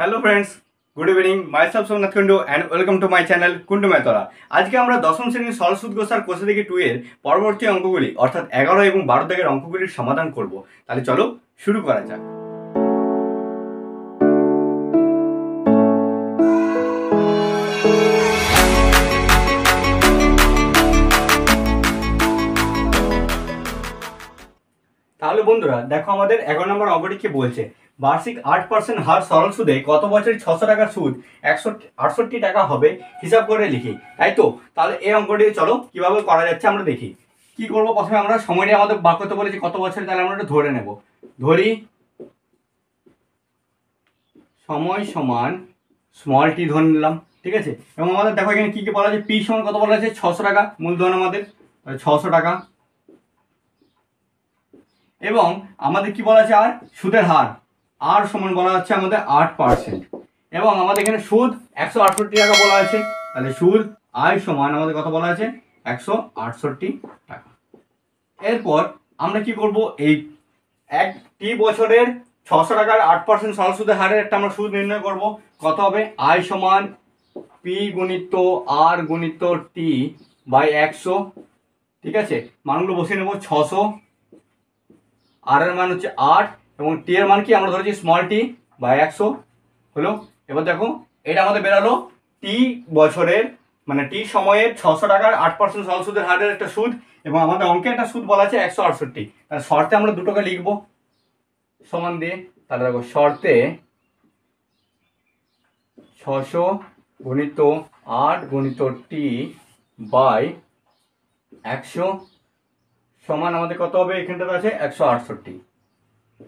Hello friends, good evening. Myself Somnath Kundu and welcome to my channel Kundu মেতলা। আজকে আমরা দশম শ্রেণীর সরল সুদ গোসার কোষে থেকে 2 এর পরবর্তী অঙ্কগুলি অর্থাৎ 11 এবং 12 দাগের অঙ্কগুলির সমাধান করব। তাহলে চলো শুরু করা যাক। তাহলে বন্ধুরা দেখো, আমাদের 11 নম্বর অঙ্কটি কি বলছে। বার্ষিক 8% হার সরল সুদে গত বছরে 600 টাকার সুদ 168 টাকা হবে, হিসাব করে লিখি। তাই তো, তাহলে এই অঙ্কটি চলো কিভাবে করা যাচ্ছে আমরা দেখি। কি করব, প্রথমে আমরা সময়টা আমাদের বার করতে বলেছি কত বছরে, তাহলে আমরা এটা ধরে নেব। ধরি সময় সমান স্মল টি ধরে নিলাম, ঠিক আছে। এবং আমাদের দেখো এখানে কি কি বলা আছে, পি সমান কত বলা আছে, 600 টাকা মূলধন আমাদের, 600 টাকা। এবং আমাদের কি বলা আছে, আর সুদের হার আর সমান বলা হচ্ছে আমাদের 8%। এবং আমাদের এখানে সুদ 168 টাকা বলা আছে, তাহলে সুদ আয় সমান আমাদের কত বলা আছে, 168 টাকা। এরপর আমরা কি করব, এই একটি বছরের 600 টাকার 8% সরল সুদের হারের একটা আমরা সুদ নির্ণয় করব। কত হবে, আয় সমান পি গুণিত আর গুণিত টি বাই 100, ঠিক আছে। মানগুলো বসিয়ে নেব, 600, আর এর মান হচ্ছে 8 এবং টি এর মান কি আমরা ধরেছি স্মল টি বাই 100 হলো। এবার দেখো এটা আমাদের বেরালো টি বছরের মানে টি সময়ের 600 টাকার 8% সরল সুদের হারের একটা সুদ, এবং আমাদের অঙ্কে একটা সুদ বলা আছে 168। তাহলে শর্তে আমরা দুটোকে লিখবো সমান দিয়ে। তাহলে দেখো শর্তে 600 গুণিত 8 গুণিত টি বাই 100 সমান আমাদের কত হবে, এখানটাতে আছে 168,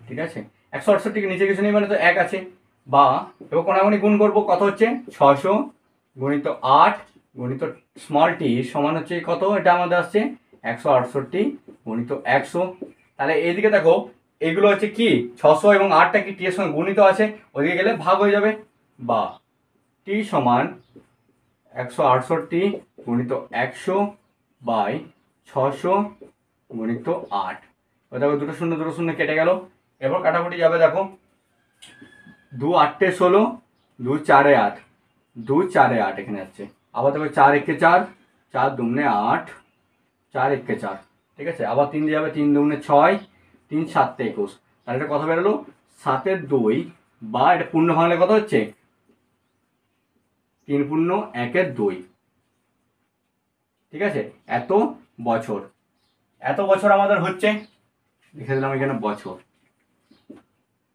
ঠিক আছে। 168 নিচে কিছু নেই মানে তো 1 আছে, বা এবার কোনাগুনি গুণ করবো, কত হচ্ছে 600 গুণিত 8 গুণিত স্মল টি সমান হচ্ছে কত, এটা আমাদের আসছে 168 গুণিত 100। তাহলে এইদিকে দেখো এগুলো হচ্ছে কি 600 এবং 8টা কি টি এর সঙ্গে গুণিত আছে, ওইদিকে গেলে ভাগ হয়ে যাবে, বা টি সমান 168 গুণিত 100 বাই 600 গুণিত 8। দেখো দুটো শূন্য কেটে গেল। এবার কাটাকুটি যাবে, দেখো 2 8 16, 2 4 8, 2 4 8 এখানে যাচ্ছে। আবার দেখো 4 1 4, 4 2 8, 4 1 4, ঠিক আছে। আবার 3 দিয়ে যাবে, 3 2 6, 3 7 21। তাহলে এটা কত বেরোলো, 7 2, বা এটা পূর্ণ ভাঙলে কত হচ্ছে 3 পূর্ণ 1 2, ঠিক আছে। এত বছর আমাদের হচ্ছে, লিখে দিলাম এখানে বছর,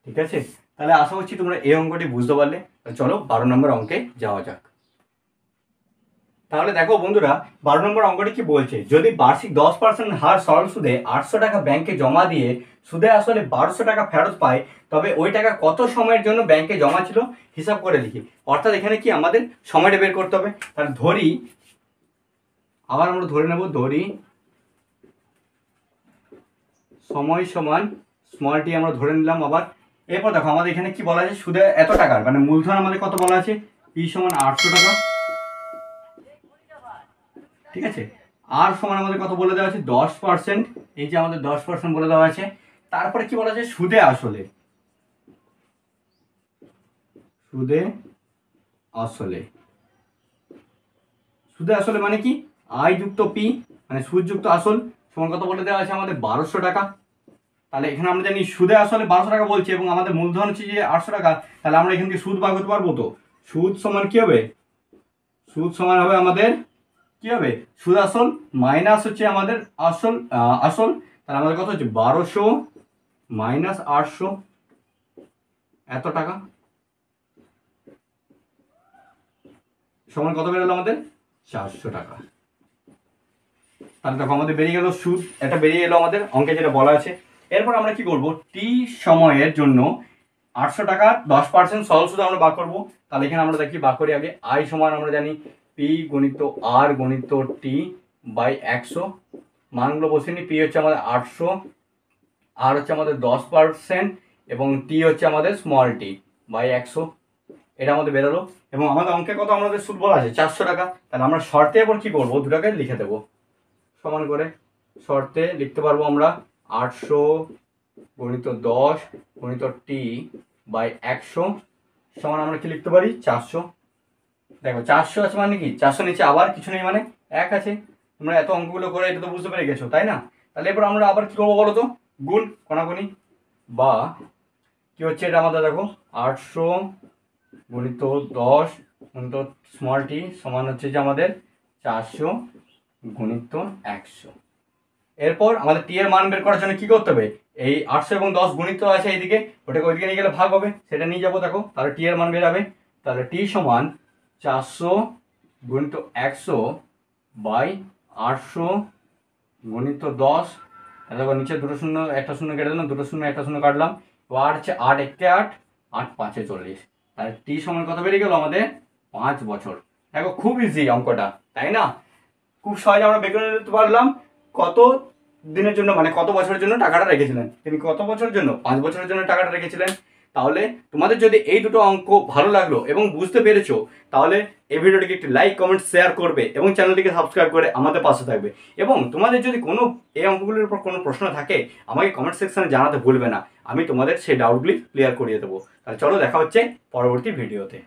ঠিক আছে। তাহলে আশা করছি তোমরা এই অঙ্কটি বুঝতে পারলে। চলো 12 নম্বর অঙ্কে যাওয়া যাক। তাহলে দেখো বন্ধুরা, 12 নম্বর অঙ্কটি কি বলছে, যদি বার্ষিক 10% হার সরল সুদে 800 টাকা ব্যাংকে জমা দিয়ে সুদে আসলে 1200 টাকা ফেরত পায়, তবে ওই টাকা কত সময়ের জন্য ব্যাংকে জমা ছিল, হিসাব করে লিখি। অর্থাৎ এখানে কি আমাদের সময়টা বের করতে হবে। তাহলে ধরি, আবার আমরা ধরে নেব, ধরি সময় সমান স্মল টি আমরা ধরে নিলাম আবার। এরপর দেখো আমাদের এখানে কি বলা আছে, সুদে এত টাকার মানে মূলধন আমাদের কত বলা আছে, পি সমান 800 টাকা, ঠিক আছে। আর সমান আমাদের কত বলে দেওয়া আছে, 10%, এই যে আমাদের 10% বলে দেওয়া আছে। তারপরে কি বলা আছে, সুদে আসলে মানে কি, আয় যুক্ত পি মানে সুদ যুক্ত আসল সমান কত বলে দেওয়া আছে আমাদের 1200 টাকা। তাহলে এখানে আমরা জানি সুদে আসলে 1200 টাকা বলছে এবং আমাদের মূলধন হচ্ছে যে 800 টাকা। তাহলে আমরা এখান থেকে সুদ বার করতে পারবো। তো সুদ সমান কি হবে, সুদ সমান হবে আমাদের কি হবে, সুদ আসল মাইনাস হচ্ছে আমাদের আসল। তাহলে আমাদের কত হচ্ছে 1200 মাইনাস 800, এত টাকা সমান কত বেরোলো আমাদের 400 টাকা। তাহলে দেখো আমাদের বেরিয়ে গেল সুদ, এটা বেরিয়ে এলো আমাদের অঙ্কে যেটা বলা আছে। এরপর আমরা কি করব, টি সময়ের জন্য 800 টাকা 10% সরল সুদ আমরা বার করবো। তাহলে এখানে আমরা দেখি বার করি আগে। আই সমান আমরা জানি পি গুণিত আর গুণিত টি বাই 100, মানগুলো বসে নি। পি হচ্ছে আমাদের 800, আর হচ্ছে আমাদের 10% এবং টি হচ্ছে আমাদের স্মল টি বাই 100, এটা আমাদের বেরোলো। এবং আমাদের অঙ্কে কত আমাদের সুদ বলা আছে 400 টাকা। তাহলে আমরা শর্তে এবার কি করবো, দুটাকে লিখে দেবো সমান করে। শর্তে লিখতে পারবো আমরা 800 গুণিত 10 গুণিত টি বাই 100 সমান আমরা কি লিখতে পারি 400। দেখো 400 আছে মানে কি 400 নিচে আবার কিছু নেই মানে 1 আছে। তোমরা এত অঙ্কগুলো করে এটা তো বুঝতে পেরে গেছো তাই না? তাহলে এবার আমরা আবার কি করবো বলো তো, গুণ কোনাগুনি বা কি হচ্ছে এটা আমাদের দেখো 800 গুণিত 10 গুণিত স্মল টি সমান হচ্ছে যে আমাদের 400 গুণিত 100। এরপর আমাদের টি এর মান বের করার জন্য কি করতে হবে, এই 800 এবং 10 গুণিত আছে এইদিকে, ওটাকে ওইদিকে নিয়ে গেলে ভাগ হবে, সেটা নিয়ে যাবো দেখো, তাহলে টি এর মান বেরাবে। তাহলে টি সমান 400 গুণিত 100 বাই 800 গুণিত 10। দেখো নিচে দুটো শূন্য একটা শূন্য কেটে দিলাম, দুটো শূন্য একটা শূন্য কাটলাম, আর হচ্ছে 8 একে 8, 8 5 40। তাহলে টি সমান কত বেরিয়ে গেল আমাদের 5 বছর। দেখো খুব ইজি অঙ্কটা তাই না? খুব সহজে আমরা বের করে নিতে পারলাম কত দিনের জন্য মানে কত বছরের জন্য টাকাটা রেখেছিলেন। তিনি কত বছরের জন্য, 5 বছরের জন্য টাকাটা রেখেছিলেন। তাহলে তোমাদের যদি এই দুটো অঙ্ক ভালো লাগলো এবং বুঝতে পেরেছো, তাহলে এই ভিডিওটিকে একটি লাইক কমেন্ট শেয়ার করবে এবং চ্যানেলটিকে সাবস্ক্রাইব করে আমাদের পাশে থাকবে। এবং তোমাদের যদি কোনো এই অঙ্কগুলির উপর কোনো প্রশ্ন থাকে আমাকে কমেন্ট সেকশনে জানাতে ভুলবে না, আমি তোমাদের সেই ডাউটগুলি ক্লিয়ার করিয়ে দেবো। তাহলে চলো দেখা হচ্ছে পরবর্তী ভিডিওতে।